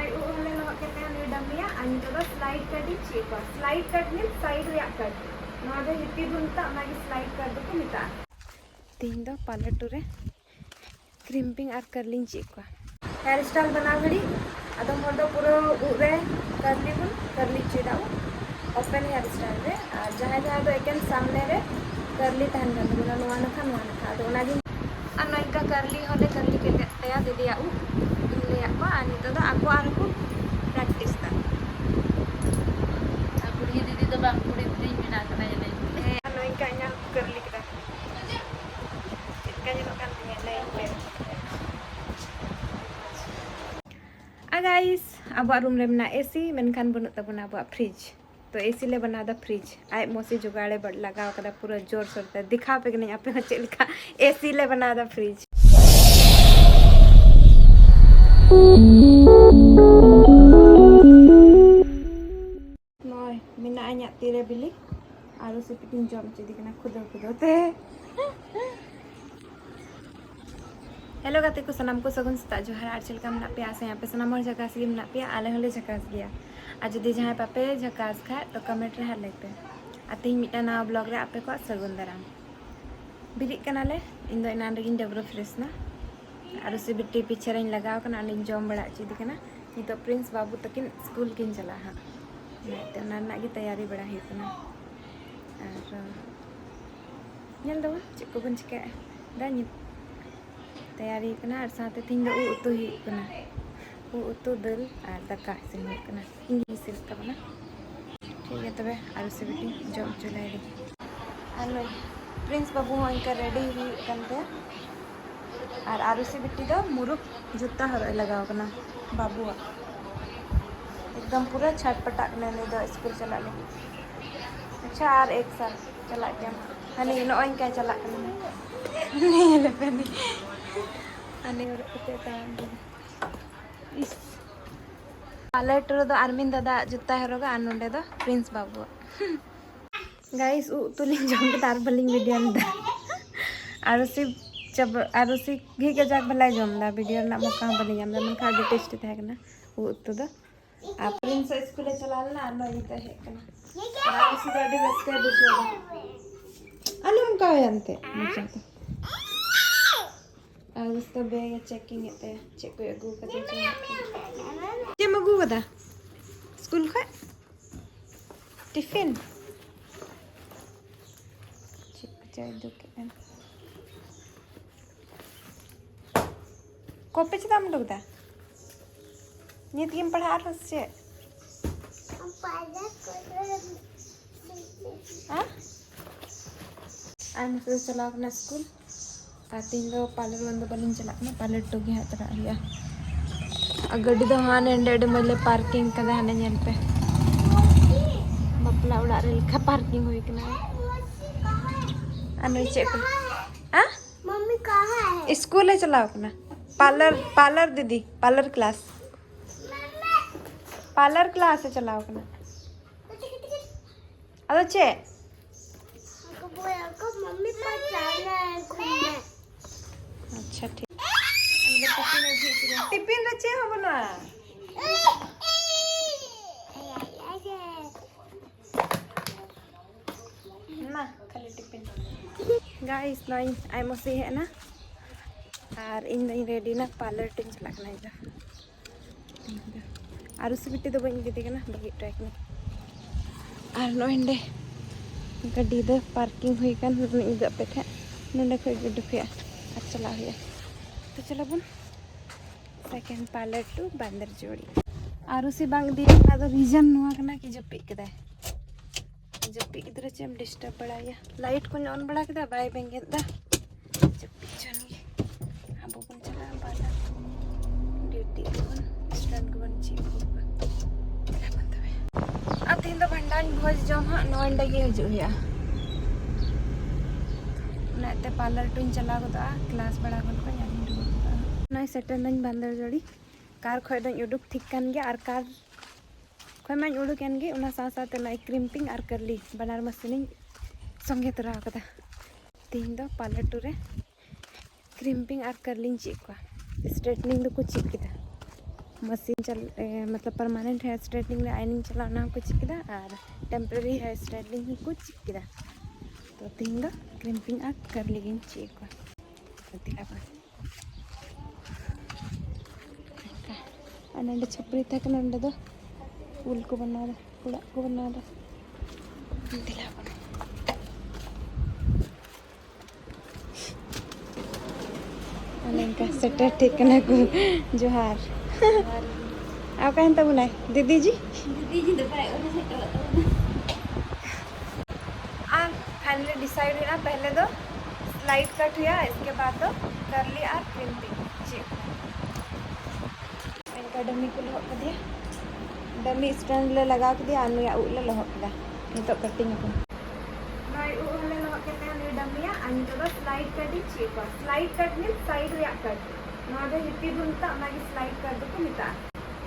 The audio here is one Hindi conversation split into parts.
ᱱᱚᱜᱼᱚᱭ ᱩᱵ ᱦᱚᱸᱞᱮ ᱞᱚᱦᱚᱫ ᱠᱮᱫ ᱛᱟᱦᱮᱸ ᱱᱩᱭ ᱰᱟᱢᱤᱭᱟ ᱟᱨ ᱱᱤᱛᱚᱜ ᱫᱚ ᱥᱞᱟइड कट ᱤᱧ ᱪᱮᱫ ᱠᱚᱣᱟ स्लाइड कट ᱢᱤᱱ साइड ᱨᱮᱭᱟᱜ कट ᱱᱚᱣᱟ ᱫᱚ हिप्पी ᱵᱚᱱ ᱢᱮᱛᱟᱜᱼᱟ ᱚᱱᱟᱜᱮ स्लाइड कट ᱫᱚᱠᱚ ᱢᱮᱛᱟᱜᱼᱟ ᱛᱮᱦᱮᱧ ᱫᱚ पार्लर टू रे क्रिम्पिंग और कर्लिंग चेक को हेयर स्टाइल बना घड़ी आदम हर दो पूरा उब रे कर्ली चेदा ओपन हेयर स्टाइल रे और जहां जहां दो एकन सामने रे कर्ली तहन गन बोला नोवा नखा आदो ओनागी और नइका कर्ली होले कर्ली के तया दीदी आ ले को आ नितो दो आको आर को प्रैक्टिस दा कुड़ी दीदी तो बांग कुड़ी कुड़ी मिना कना जने नइका nya कर्ली कदा चिका जनो kan lain पे गाइस अब रूम रे मना एसी मेनखान बनु तबना अब फ्रिज तो एसी ले बना दा फ्रिज आय मोसी जुगाड़े बड़ लगाव कदा पूरा जोर सोर ते दिखा पे नहीं आपे चल लिखा एसी ले बना दा फ्रिज नय मिना आnya तीरे बिली आरो से पिटिन जम चेदी कना खुदो खुदोते हेलो गाते को सनाम को सगुन सता जोहार आर चलका मना पे आसे यहाँ पे सनाम और झकास गे मना पे आले होले झकास गया आज जदि जहाँ पापे झकास खा तो कमेंट रे हाल लेते आते मिटा ना ब्लॉग रे आपे को सगुन दाराम बिरिक कनाले इन दो इनान रेगिन डबरो फ्रेश ना आरो से बिट्टी पीछे रेन लगाव कना अनिन जम बड़ा चीदी कना नितो प्रिंस बाबू तकिन स्कूल किन चला हा नाते ओना ना गी तैयारी बड़ा हे कना और नेल दो चेक को बन चिका दा तैयारी करना और साथ तीन दो उतु ही करना उतु दल और दाका इसिन करना इंग्लिश से करना ठीक है तबे आरो से बेटी जॉब चलाई दी आलो प्रिंस बाबू हो इनका रेडी ही करते और आरो से बेटी दो मुरुक जूता हर लगाव करना बाबू एकदम पूरा छटपटा करना नहीं दो स्कूल चला ले अच्छा और एक साल चला के हने नो इनका चला करना नहीं ले पहनी आने और उते तान इस पार्लर टूर दो अरविंद दादा जूता हेरोगा आर नोंडे दो प्रिंस बाबू गाइस तुलिंग जम के तार बलिंग वीडियो दा आरोसी जब आरोसी घी के जाक भलाई जम दा वीडियो ना मौका बलिंग हम मन खा टेस्ट थे कना उतु दा आ प्रिंस स्कूल चलाल ना नो इते हे कना आरोसी रेडी बस के दुसो अनम का यंते मुझे और उसका बैग चेकिंग है चेक को अगू का जे मगू कदा स्कूल का टिफिन चेक चाय दो के कोपे चदाम लगदा नित गेम पढ़ा रस से हां आई मुझे चला अपना स्कूल तीन दो पार्लर बंद बलिंग चला पार्लर टू गे हतरा हिया गड्डी दो हां एंडे मले पार्किंग कदा हने नेल पे बपला उड़ा रे लिखा पार्किंग होई कना अनु चेक हां मम्मी कहां है स्कूल है चलाओ कना पार्लर दीदी पार्लर क्लास है चलाओ कना अदो चे मम्मी पर जाना है घूमने अच्छा ठीक टिफिन रचे हो बना ना खाली टिफिन गाइस नाइन आई मसी है ना और इन नहीं रेडी ना पार्लर टिन चला ना इधर और उस बिट्टी तो बन गई ना बगी ट्रैक में और नो इंडे गड्डी दो पार्किंग हुई कान इधर पे थे नंदे कोई गुड पे चला हुआ तो चलो बन सेकंड पार्लर टू बंदर जोड़ी और उसी बांग दी ना तो रीजन नुआ कना कि जपी कदा जपी इधर चेम डिस्टर्ब बड़ा या लाइट को ऑन बड़ा कदा बाय बेंगे दा जपी चनगी अब बन चला बाला ड्यूटी बन स्टैंड को बन चीप को अब तीन तो भंडान भोज जम हाँ नोंडे गे हजुया नाते पार्लर टून चला गदा क्लास बड़ा गन को यानी रुआ नय सेटल नन बंदर जोड़ी कार खय दन उडुक ठीक कान गे आर कार खय मान उडुक एन गे उना सा साते नय क्रिम्पिंग आर करली बनार मशीन संगे तरा कदा तीन दो पार्लर टू रे क्रिम्पिंग आर करलिंग चेक को स्ट्रेटनिंग दो को चेक किदा मशीन मतलब परमानेंट हेयर स्ट्रेटनिंग रे आइनिंग चला ना को चेक किदा और टेम्पररी हेयर स्ट्रेटनिंग को चेक किदा तो तीन दो क्रिम्पिंग आ कर्ली गिन चेक को दिला बा अनंड छपरी तक नंड दो फूल को बना दो पूरा को बना दो दिला बा अनंका सेटर ठीक ना को जोहार आप कहें तब बुलाए दीदी जी फाइनली डिसाइड हुआ पहले तो स्लाइड कट हुआ इसके बाद तो करली और क्रिम्पिंग चेक इनका डमी को लहो कर दिया डमी स्टैंड ले लगा के दिया अनुया उले लहो किदा नितो कटिंग अपन नय उले लहो के ते नि डमिया अनि तो slide cutting check slide cut मीन साइड रे कट ना दो हिप्पी बुनता ना की स्लाइड कट को मिता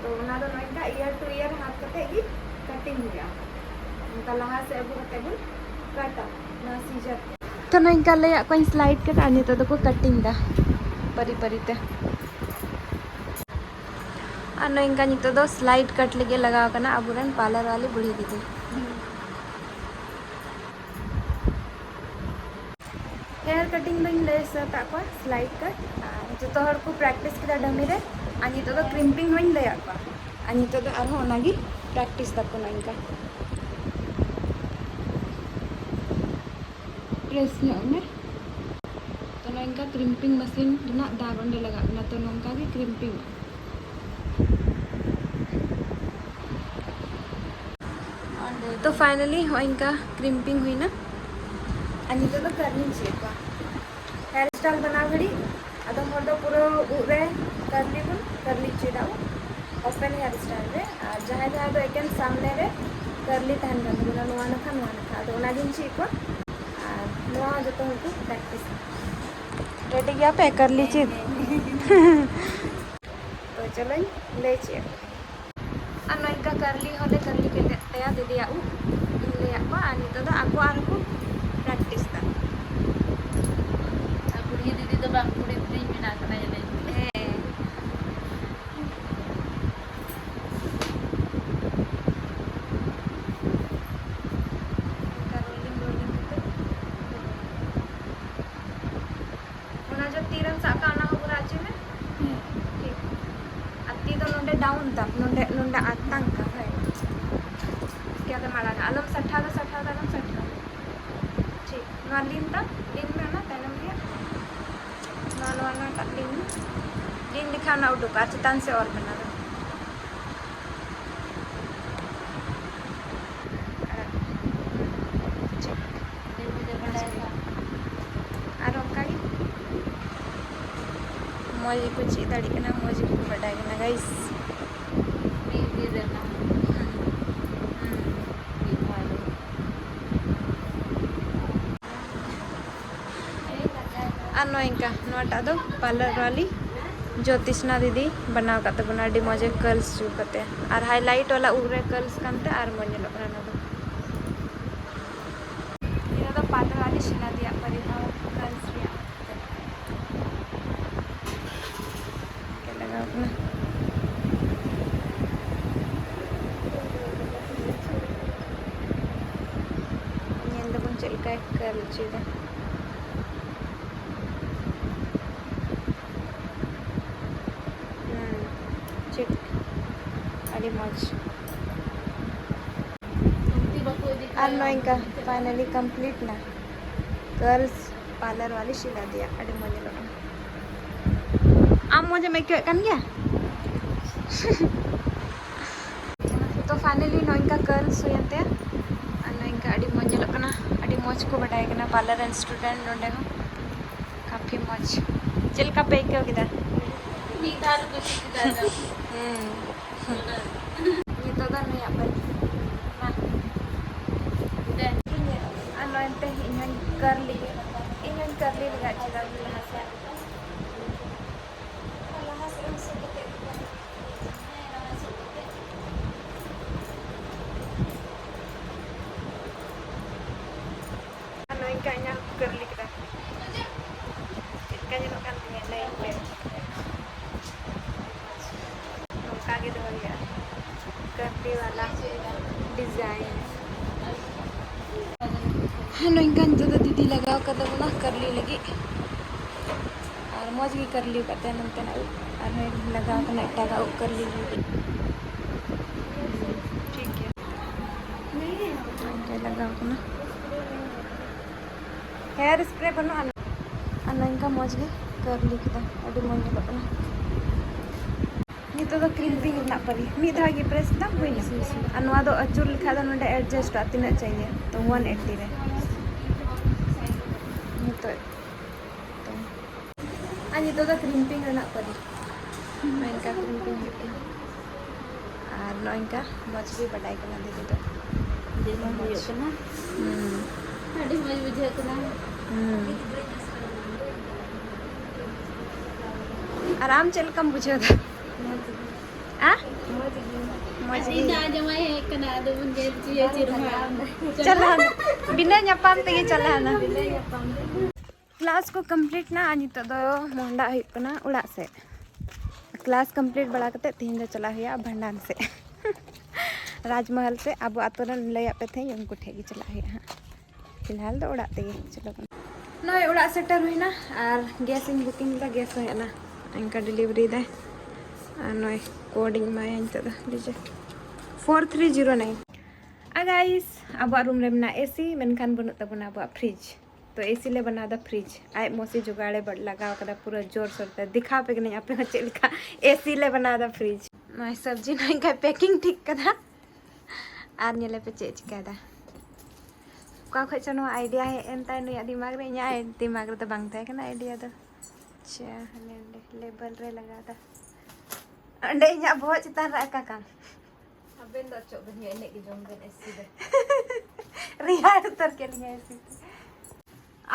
तो ना दो नयका ईयर टू ईयर हाथ कते की कटिंग हुआ उनका लहा से अब कते बुन कटा ना सीजर तो नयका ले कोई स्लाइड कट अनि तो को कटिंग दा परी परी ते और इनका नितो दो स्लाइड कट लगे लगाव करना अबुरन पार्लर वाली बुढ़ी दीदी हेयर कटिंग बन ले सता को स्लाइड कट जो तो हर को प्रैक्टिस किदा डमी रे अनि तो क्रिम्पिंग बन ले को अनि तो आरो ओनागी प्रैक्टिस तक को इनका प्रेस ने तो इनका क्रिम्पिंग मशीन ना दागंडे लगा ना तो नोंका की क्रिम्पिंग तो फाइनली इनका क्रिम्पिंग हुई ना अनि तो करनी चाहिए हेयर स्टाइल बना घड़ी अदम हर पूरा उरे करली चेदाओ ओपन हेयर स्टाइल रे और जहाँ जहाँ तो एकेन सामने रे करली तहन गन गुना नोआ नखा तो ओना दिन ची को और नोआ जतो को प्रैक्टिस रेडी गया पे करली चेद तो चलो ले ची और इनका करली होले करली के तया दे दिया ले को अनि तो आको आर को प्रैक्टिस ता बुढ़ी दीदी तो बाप बुढ़ी दीदी में ना करना जाने जो तीरन साका ना हो राजी में ठीक अति तो नोंडे डाउन तक नोंडे आतंक का है क्या तो मारा अलम सट्ठा अलम सट्ठा ठीक ना दिन में ना तनम लिया ना का दिन दिखा ना उठो चितान से और बना दो मौजी को ची दाड़ी के ना मौजी को बढ़ाए ना गाइस दीदी देना और इनका नोटा दो पार्लर वाली ज्योतिषना दीदी बनाव करते बना डी मजे कर्ल्स चू करते और हाईलाइट वाला उगरे कर्ल्स करते और मजे लोग ना दो ये तो पार्लर वाली शिला दिया परिधान कर्ल्स दिया क्या लगा अपना ये तो कौन चल का कर्ल चीज़ अरे मौज और इनका फाइनली कंप्लीट ना गर्ल्स पार्लर वाली शिला दिया अरे मजे लगा आम मुझे मैं क्यों कन गया तो फाइनली इनका गर्ल्स हुए थे और इनका अड़ी मजे लगना अड़ी मौज को बढ़ाए ना पार्लर एंड स्टूडेंट नोडे को काफ़ी मौज चल का पे क्यों किधर ये तो नहीं अपन anointe ingan curly lagi cila lahasa anoin kanya curly kita kanya no kan lain pe लगे गया करने वाला डिजाइन हाँ नोइंकान तो दीदी लगाओ कर ना कर ली लगी और मौज भी कर ली कहते हैं नंते ना और लगाओ करना टागा कर ली ठीक है लगाओ करना हेयर स्प्रे बनो इनका मौज भी कर ली किदा अभी मौज बना नितो तो क्रिम्पिंग ना परी मी धा गी प्रेस तब हुई ना अनवा दो अचूर लिखा था नोडे एडजस्ट तीना चाहिए तो 180 रे नितो तो नितो तो क्रिम्पिंग ना परी मैं इनका क्रिम्पिंग लेके और नो इनका मौज भी बढ़ाई करना दीदी तो जेमा हुयो कना अड़ी मज बुझे कना आराम चल कम बुझे था आ मजी ना जमाई है कना दो मुझे चिए चिरमा चल बिना ᱧᱟᱯᱟᱢ तेगे चला ना क्लास को कंप्लीट ना आज तो मोहंडा होना उड़ा से क्लास कंप्लीट बड़ा करते तीन दो चला हुआ भंडान से राजमहल से अब आतो लैया पे थे उनको ठेगी चला हुआ हाँ फिलहाल तो उड़ा तेगे चलो नॉय उड़ा सेटर हुई ना और गैस इन बुकिंग का गैस हुआ ना इनका डिलीवरी दे नॉय कोडिंग में तो लीजिए 4309 गाइस अब रूम रे बना एसी मेनखान बनु तबना अब फ्रिज तो एसी ले बना दा फ्रिज आय मोसी जुगाड़े बड़ लगा कदा पूरा जोर शोर ते दिखा पे नहीं आपे चलका एसी ले बना दा फ्रिज मैं सब्जी नहीं का पैकिंग ठीक कदा आर नेले पे चेच कदा का खचनो आइडिया है एंता नुया दिमाग रे nya दिमाग रे तो बांग था कना आइडिया तो अच्छा लेबल रे लगा दा अंडे nya बहुत चितान रा का काम अबेन दो चो बनिया ने की जोम बेन एसी दे रियाड उतर के लिए एसी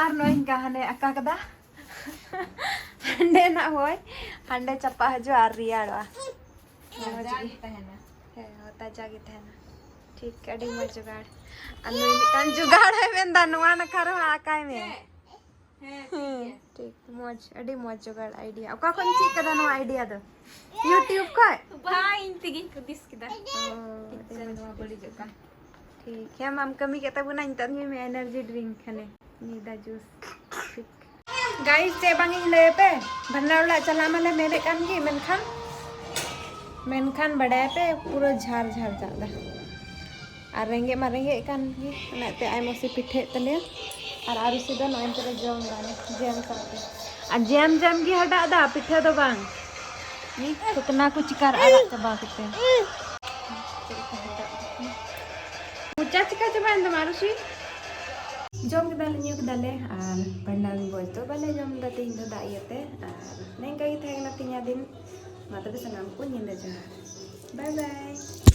आर नो इनका हने अक्का कदा हंडे ना होय हंडे चप्पा जो आर रियाडवा जागी तहना है होता जागी तहना ठीक कडी मो जुगाड़ अनु मिटान जुगाड़ है वेंदा नुआ न खरो आकाय में ठीक मौज अडी मौज जुगाड़ आइडिया ओका कोन ची कदा नो आइडिया दो YouTube का हां इन तिगी कुदिस किदा बड़ी जगह ठीक है हम कमी कहता बुना इन तन में एनर्जी ड्रिंक खाने नीदा जूस ठीक गाइस से बांगी ले पे भंडारा चला माले मेरे कान की मेनखान बड़ा पे पूरा झार झार जादा और रेंगे मारेंगे कान की नाते आई मोसी पिठे तले और आरु से दो नॉइन पे जम गाने जम करते आ जम जम की हटा दा पिठे दो बांग नी तो कना कुछ कर आला चबा करते मुचा चिका चबा इंद मारुसी जम के दाले न्यू के दाले और पंडाल बोल तो बाले जम दाते इंद दाइयते और नेंगा ही थे ना 3 दिन माता पे सनाम को नींद जा बाय बाय